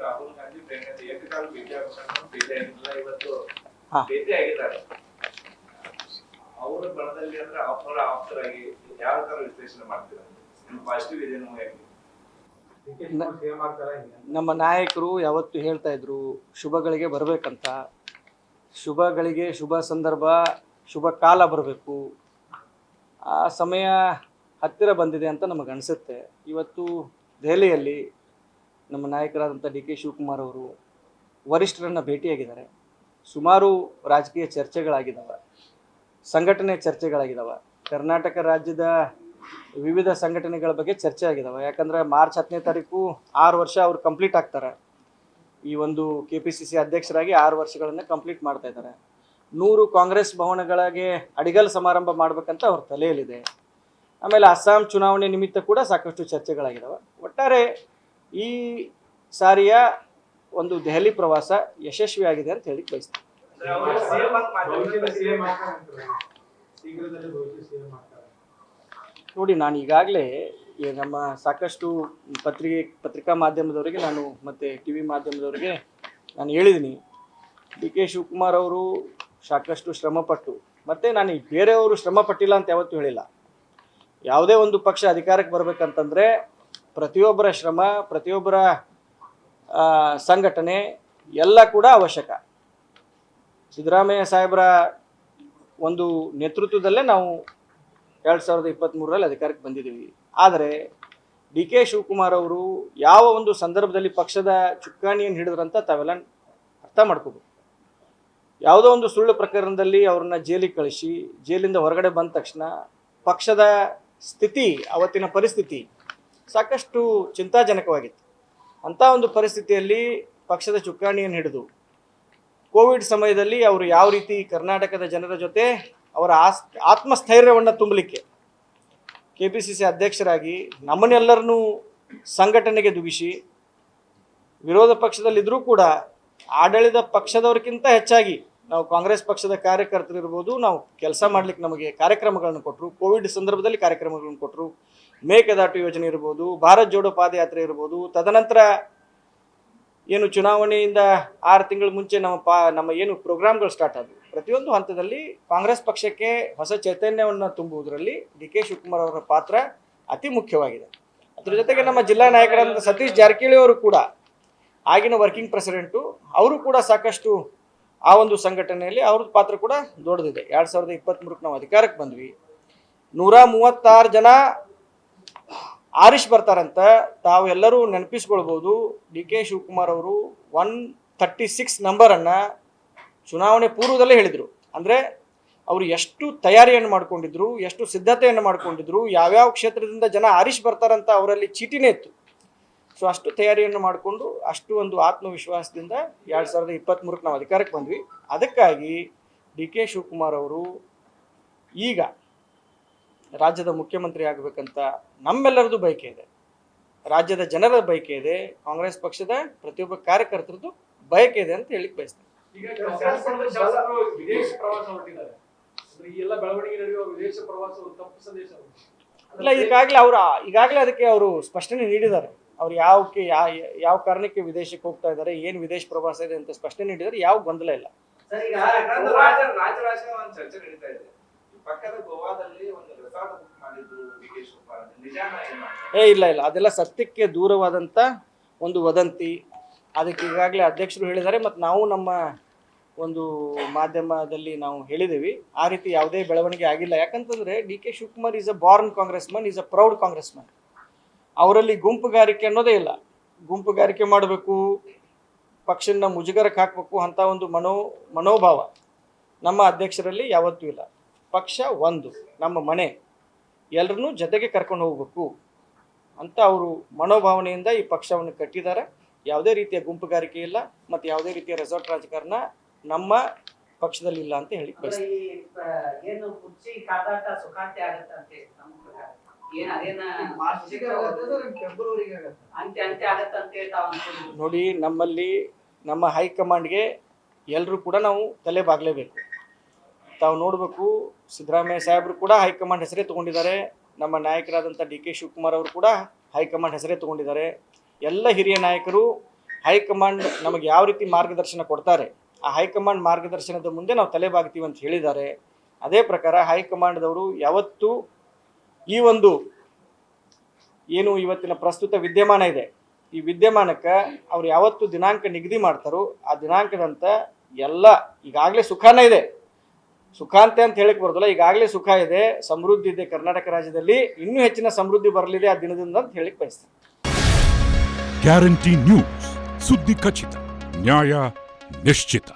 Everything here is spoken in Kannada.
ರಾಹುಲ್ ಗಾಂಧಿ ಏಕಕಾಲ ಭೇಟಿ ಆಗಿಲ್ಲ, ಇವತ್ತು ಹಾ. ಭೇಟಿ ಆಗಿದ್ದಾರೆ. ಅವರ ಬಣದಲ್ಲಿ ಅಂದ್ರೆ ಅವರ ಆಪ್ತರಾಗಿ ಯಾವ ತರ ವಿಶ್ಲೇಷಣೆ ಮಾಡ್ತೀರಾ? ಪಾಸಿಟಿವ್ ಇದೇನೋ ಯಾಕೆ? ನಮ್ಮ ನಾಯಕರು ಯಾವತ್ತು ಹೇಳ್ತಾ ಇದ್ರು ಶುಭಗಳಿಗೆ ಬರಬೇಕಂತ, ಶುಭಗಳಿಗೆ ಶುಭ ಸಂದರ್ಭ ಶುಭ ಕಾಲ ಬರಬೇಕು, ಆ ಸಮಯ ಹತ್ತಿರ ಬಂದಿದೆ ಅಂತ ನಮಗೆ ಅನಿಸುತ್ತೆ. ಇವತ್ತು ದೆಹಲಿಯಲ್ಲಿ ನಮ್ಮ ನಾಯಕರಾದಂಥ ಡಿ ಕೆ ಶಿವಕುಮಾರ್ ಅವರು ವರಿಷ್ಠರನ್ನು ಭೇಟಿಯಾಗಿದ್ದಾರೆ. ಸುಮಾರು ರಾಜಕೀಯ ಚರ್ಚೆಗಳಾಗಿದ್ದಾವೆ, ಸಂಘಟನೆ ಚರ್ಚೆಗಳಾಗಿದ್ದಾವೆ. ಕರ್ನಾಟಕ ರಾಜ್ಯದ ವಿವಿಧ ಸಂಘಟನೆಗಳ ಬಗ್ಗೆ ಚರ್ಚೆ ಆಗಿದ್ದಾವೆ. ಯಾಕಂದರೆ ಮಾರ್ಚ್ 10ನೇ ತಾರೀಕು 6 ವರ್ಷ ಅವರು ಕಂಪ್ಲೀಟ್ ಆಗ್ತಾರೆ. ಈ ಒಂದು KPCC ಅಧ್ಯಕ್ಷರಾಗಿ 6 ವರ್ಷಗಳನ್ನು ಕಂಪ್ಲೀಟ್ ಮಾಡ್ತಾ ಇದ್ದಾರೆ. 100 ಕಾಂಗ್ರೆಸ್ ಭವನಗಳಿಗೆ ಅಡಿಗಲ್ ಸಮಾರಂಭ ಮಾಡಬೇಕಂತ ಅವ್ರ ತಲೆಯಲ್ಲಿದೆ. ಆಮೇಲೆ ಅಸ್ಸಾಂ ಚುನಾವಣೆ ನಿಮಿತ್ತ ಕೂಡ ಸಾಕಷ್ಟು ಚರ್ಚೆಗಳಾಗಿದ್ದಾವೆ. ಒಟ್ಟಾರೆ ಈ ಸಾರಿಯ ಒಂದು ದೆಹಲಿ ಪ್ರವಾಸ ಯಶಸ್ವಿಯಾಗಿದೆ ಅಂತ ಹೇಳಿ ಬಯಸ್ತೀನಿ. ನೋಡಿ, ನಾನು ಈಗಾಗಲೇ ನಮ್ಮ ಸಾಕಷ್ಟು ಪತ್ರಿಕಾ ಮಾಧ್ಯಮದವರಿಗೆ ಮತ್ತು TV ಮಾಧ್ಯಮದವರಿಗೆ ನಾನು ಹೇಳಿದ್ದೀನಿ, ಡಿ ಕೆ ಶಿವಕುಮಾರ್ ಅವರು ಸಾಕಷ್ಟು ಶ್ರಮಪಟ್ಟು, ಮತ್ತು ನಾನು ಬೇರೆಯವರು ಶ್ರಮ ಪಟ್ಟಿಲ್ಲ ಅಂತ ಯಾವತ್ತೂ ಹೇಳಿಲ್ಲ. ಯಾವುದೇ ಒಂದು ಪಕ್ಷ ಅಧಿಕಾರಕ್ಕೆ ಬರಬೇಕಂತಂದರೆ ಪ್ರತಿಯೊಬ್ಬರ ಶ್ರಮ, ಪ್ರತಿಯೊಬ್ಬರ ಸಂಘಟನೆ ಎಲ್ಲ ಕೂಡ ಅವಶ್ಯಕ. ಸಿದ್ದರಾಮಯ್ಯ ಸಾಹೇಬರ ಒಂದು ನೇತೃತ್ವದಲ್ಲೇ ನಾವು 2023ರಲ್ಲಿ ಅಧಿಕಾರಕ್ಕೆ ಬಂದಿದ್ದೀವಿ. ಆದರೆ ಡಿ ಕೆ ಶಿವಕುಮಾರ್ ಅವರು ಯಾವ ಒಂದು ಸಂದರ್ಭದಲ್ಲಿ ಪಕ್ಷದ ಚುಕ್ಕಾಣಿಯನ್ನು ಹಿಡಿದ್ರಂತ ತಾವೆಲ್ಲ ಅರ್ಥ ಮಾಡ್ಕೋಬೇಕು. ಯಾವುದೋ ಒಂದು ಸುಳ್ಳು ಪ್ರಕರಣದಲ್ಲಿ ಅವ್ರನ್ನ ಜೈಲಿಗೆ ಕಳಿಸಿ ಜೈಲಿಂದ ಹೊರಗಡೆ ಬಂದ ತಕ್ಷಣ ಪಕ್ಷದ ಸ್ಥಿತಿ, ಅವತ್ತಿನ ಪರಿಸ್ಥಿತಿ ಸಾಕಷ್ಟು ಚಿಂತಾಜನಕವಾಗಿತ್ತು. ಅಂಥ ಒಂದು ಪರಿಸ್ಥಿತಿಯಲ್ಲಿ ಪಕ್ಷದ ಚುಕ್ಕಾಣಿಯನ್ನು ಹಿಡಿದು ಕೋವಿಡ್ ಸಮಯದಲ್ಲಿ ಅವರು ಯಾವ ರೀತಿ ಕರ್ನಾಟಕದ ಜನರ ಜೊತೆ ಅವರ ಆತ್ಮಸ್ಥೈರ್ಯವನ್ನು ತುಂಬಲಿಕ್ಕೆ KPCC ಅಧ್ಯಕ್ಷರಾಗಿ ನಮ್ಮನ್ನೆಲ್ಲರನ್ನೂ ಸಂಘಟನೆಗೆ ದುಗಿಸಿ, ವಿರೋಧ ಪಕ್ಷದಲ್ಲಿದ್ದರೂ ಕೂಡ ಆಡಳಿತ ಪಕ್ಷದವ್ರಿಗಿಂತ ಹೆಚ್ಚಾಗಿ ನಾವು ಕಾಂಗ್ರೆಸ್ ಪಕ್ಷದ ಕಾರ್ಯಕರ್ತರಿರ್ಬೋದು, ನಾವು ಕೆಲಸ ಮಾಡಲಿಕ್ಕೆ ನಮಗೆ ಕಾರ್ಯಕ್ರಮಗಳನ್ನು ಕೊಟ್ಟರು. ಕೋವಿಡ್ ಸಂದರ್ಭದಲ್ಲಿ ಕಾರ್ಯಕ್ರಮಗಳನ್ನು ಕೊಟ್ಟರು. ಮೇಕೆದಾಟು ಯೋಜನೆ ಇರ್ಬೋದು, ಭಾರತ್ ಜೋಡೋ ಪಾದಯಾತ್ರೆ ಇರ್ಬೋದು. ತದನಂತರ ಏನು ಚುನಾವಣೆಯಿಂದ 6 ತಿಂಗಳ ಮುಂಚೆ ನಮ್ಮ ಏನು ಪ್ರೋಗ್ರಾಮ್ಗಳು ಸ್ಟಾರ್ಟ್ ಆದವು, ಪ್ರತಿಯೊಂದು ಹಂತದಲ್ಲಿ ಕಾಂಗ್ರೆಸ್ ಪಕ್ಷಕ್ಕೆ ಹೊಸ ಚೈತನ್ಯವನ್ನು ತುಂಬುವುದರಲ್ಲಿ ಡಿ ಕೆ ಶಿವಕುಮಾರ್ ಅವರ ಪಾತ್ರ ಅತಿ ಮುಖ್ಯವಾಗಿದೆ. ಅದರ ಜೊತೆಗೆ ನಮ್ಮ ಜಿಲ್ಲಾ ನಾಯಕರಾದ ಸತೀಶ್ ಜಾರಕಿಹೊಳಿ ಅವರು ಕೂಡ, ಆಗಿನ ವರ್ಕಿಂಗ್ ಪ್ರೆಸಿಡೆಂಟು, ಅವರು ಕೂಡ ಸಾಕಷ್ಟು ಆ ಒಂದು ಸಂಘಟನೆಯಲ್ಲಿ ಅವ್ರದ್ದು ಪಾತ್ರ ಕೂಡ ದೊಡ್ಡದಿದೆ. 2023ಕ್ಕೆ ನಾವು ಅಧಿಕಾರಕ್ಕೆ ಬಂದ್ವಿ. 136 ಜನ ಆರಿಷ್ ಬರ್ತಾರಂತ ತಾವು ಎಲ್ಲರೂ ನೆನಪಿಸ್ಕೊಳ್ಬೋದು. ಡಿ ಕೆ ಶಿವಕುಮಾರ್ ಅವರು 136 ನಂಬರನ್ನು ಚುನಾವಣೆ ಪೂರ್ವದಲ್ಲೇ ಹೇಳಿದರು. ಅಂದರೆ ಅವರು ಎಷ್ಟು ತಯಾರಿಯನ್ನು ಮಾಡ್ಕೊಂಡಿದ್ರು, ಎಷ್ಟು ಸಿದ್ಧತೆಯನ್ನು ಮಾಡ್ಕೊಂಡಿದ್ರು, ಯಾವ್ಯಾವ ಕ್ಷೇತ್ರದಿಂದ ಜನ ಆರಿಷ್ ಬರ್ತಾರಂತ ಅವರಲ್ಲಿ ಚೀಟಿನೇ ಇತ್ತು. ಸೊ ಅಷ್ಟು ತಯಾರಿಯನ್ನು ಮಾಡಿಕೊಂಡು, ಅಷ್ಟು ಒಂದು ಆತ್ಮವಿಶ್ವಾಸದಿಂದ 2023ಕ್ಕೆ ನಾವು ಅಧಿಕಾರಕ್ಕೆ ಬಂದ್ವಿ. ಅದಕ್ಕಾಗಿ ಡಿ ಕೆ ಶಿವಕುಮಾರ್ ಅವರು ಈಗ ರಾಜ್ಯದ ಮುಖ್ಯಮಂತ್ರಿ ಆಗಬೇಕಂತ ನಮ್ಮೆಲ್ಲರದ್ದು ಬಯಕೆ ಇದೆ, ರಾಜ್ಯದ ಜನರ ಬಯಕೆ ಇದೆ, ಕಾಂಗ್ರೆಸ್ ಪಕ್ಷದ ಪ್ರತಿಯೊಬ್ಬ ಕಾರ್ಯಕರ್ತರದ್ದು ಬಯಕೆ ಇದೆ ಅಂತ ಹೇಳಿಕ್ಕೆ ಬಯಸ್ತೇನೆ. ವಿದೇಶ ಪ್ರವಾಸ ಹೊರಟಿದ್ದಾರೆ. ಈ ಎಲ್ಲ ಬೆಳವಣಿಗೆ ನಡೆಯುವ ವಿದೇಶ ಪ್ರವಾಸ ತಪ್ಪು ಸಂದೇಶ ಇಲ್ಲ. ಈಗಾಗಲೇ ಅದಕ್ಕೆ ಅವರು ಸ್ಪಷ್ಟನೆ ನೀಡಿದ್ದಾರೆ. ಅವ್ರು ಯಾವ ಕಾರಣಕ್ಕೆ ವಿದೇಶಕ್ಕೆ ಹೋಗ್ತಾ ಇದ್ದಾರೆ, ಏನು ವಿದೇಶ ಪ್ರವಾಸ ಇದೆ ಅಂತ ಸ್ಪಷ್ಟನೆ ನೀಡಿದ್ದಾರೆ. ಯಾವ ಗೊಂದಲ ಇಲ್ಲ. ರಾಜರಾಜ ಚರ್ಚೆ ನಡೀತಾ ಇದೆ. ಪಕ್ಕದ ಗೋವಾದಲ್ಲಿ ಒಂದು ರೆಸಾರ್ಟ್ ಬುಕ್ ಮಾಡಿದ್ರು ಡಿ ಕೆ ಶಿವಕುಮಾರ್, ನಿಜಾನ ಏನು? ಇಲ್ಲ, ಅದೆಲ್ಲ ಸತ್ಯಕ್ಕೆ ದೂರವಾದಂಥ ಒಂದು ವದಂತಿ. ಅದಕ್ಕೆ ಈಗಾಗಲೇ ಅಧ್ಯಕ್ಷರು ಹೇಳಿದ್ದಾರೆ, ಮತ್ತು ನಾವು ನಮ್ಮ ಒಂದು ಮಾಧ್ಯಮದಲ್ಲಿ ನಾವು ಹೇಳಿದ್ದೀವಿ. ಆ ರೀತಿ ಯಾವುದೇ ಬೆಳವಣಿಗೆ ಆಗಿಲ್ಲ. ಯಾಕಂತಂದರೆ D K Shivakumar is a Born Congress man, is a proud Congress man. ಅವರಲ್ಲಿ ಗುಂಪುಗಾರಿಕೆ ಅನ್ನೋದೇ ಇಲ್ಲ. ಗುಂಪುಗಾರಿಕೆ ಮಾಡಬೇಕು, ಪಕ್ಷನ ಮುಜುಗರಕ್ಕೆ ಹಾಕಬೇಕು ಅಂಥ ಒಂದು ಮನೋಭಾವ ನಮ್ಮ ಅಧ್ಯಕ್ಷರಲ್ಲಿ ಯಾವತ್ತೂ ಇಲ್ಲ. ಪಕ್ಷ ಒಂದು, ನಮ್ಮ ಮನೆ, ಎಲ್ಲರನ್ನೂ ಜೊತೆಗೆ ಕರ್ಕೊಂಡು ಹೋಗಬೇಕು ಅಂತ ಅವರು ಮನೋಭಾವನೆಯಿಂದ ಈ ಪಕ್ಷವನ್ನು ಕಟ್ಟಿದ್ದಾರೆ. ಯಾವುದೇ ರೀತಿಯ ಗುಂಪುಗಾರಿಕೆ ಇಲ್ಲ, ಮತ್ತು ಯಾವುದೇ ರೀತಿಯ ರೆಸಾರ್ಟ್ ರಾಜಕಾರಣ ನಮ್ಮ ಪಕ್ಷದಲ್ಲಿ ಇಲ್ಲ ಅಂತ ಹೇಳಿ ಬಯಸ್ತೀನಿ. ನೋಡಿ, ನಮ್ಮಲ್ಲಿ ನಮ್ಮ ಹೈಕಮಾಂಡ್ಗೆ ಎಲ್ಲರೂ ಕೂಡ ನಾವು ತಲೆ ಬಾಗಲೇಬೇಕು. ತಾವು ನೋಡಬೇಕು, ಸಿದ್ದರಾಮಯ್ಯ ಸಾಹೇಬರು ಕೂಡ ಹೈಕಮಾಂಡ್ ಹೆಸರೇ ತೊಗೊಂಡಿದ್ದಾರೆ. ನಮ್ಮ ನಾಯಕರಾದಂಥ ಡಿ ಕೆ ಶಿವಕುಮಾರ್ ಅವರು ಕೂಡ ಹೈಕಮಾಂಡ್ ಹೆಸರೇ ತೊಗೊಂಡಿದ್ದಾರೆ. ಎಲ್ಲ ಹಿರಿಯ ನಾಯಕರು ಹೈಕಮಾಂಡ್ ನಮಗೆ ಯಾವ ರೀತಿ ಮಾರ್ಗದರ್ಶನ ಕೊಡ್ತಾರೆ ಆ ಹೈಕಮಾಂಡ್ ಮಾರ್ಗದರ್ಶನದ ಮುಂದೆ ನಾವು ತಲೆಬಾಗ್ತೀವಿ ಅಂತ ಹೇಳಿದ್ದಾರೆ. ಅದೇ ಪ್ರಕಾರ ಹೈಕಮಾಂಡ್ದವರು ಯಾವತ್ತೂ ಈ ಒಂದು ಏನು ಇವತ್ತಿನ ಪ್ರಸ್ತುತ ವಿದ್ಯಮಾನ ಇದೆ ಈ ವಿದ್ಯಮಾನಕ್ಕೆ ಅವ್ರು ಯಾವತ್ತು ದಿನಾಂಕ ನಿಗದಿ ಮಾಡ್ತಾರೋ ಆ ದಿನಾಂಕದಂತ ಎಲ್ಲ ಈಗಾಗಲೇ ಸುಖಾನೇ ಇದೆ, ಸುಖ ಅಂತ ಹೇಳಕ್ ಬರೋದಿಲ್ಲ, ಈಗಾಗಲೇ ಸುಖ ಇದೆ, ಸಮೃದ್ಧಿ ಇದೆ ಕರ್ನಾಟಕ ರಾಜ್ಯದಲ್ಲಿ, ಇನ್ನೂ ಹೆಚ್ಚಿನ ಸಮೃದ್ಧಿ ಬರಲಿದೆ ಆ ದಿನದಿಂದ ಅಂತ ಹೇಳಕ್ ಬಯಸ್ತೇನೆ. ಗ್ಯಾರಂಟಿ ನ್ಯೂಸ್, ಸುದ್ದಿ ಖಚಿತ, ನ್ಯಾಯ ನಿಶ್ಚಿತ.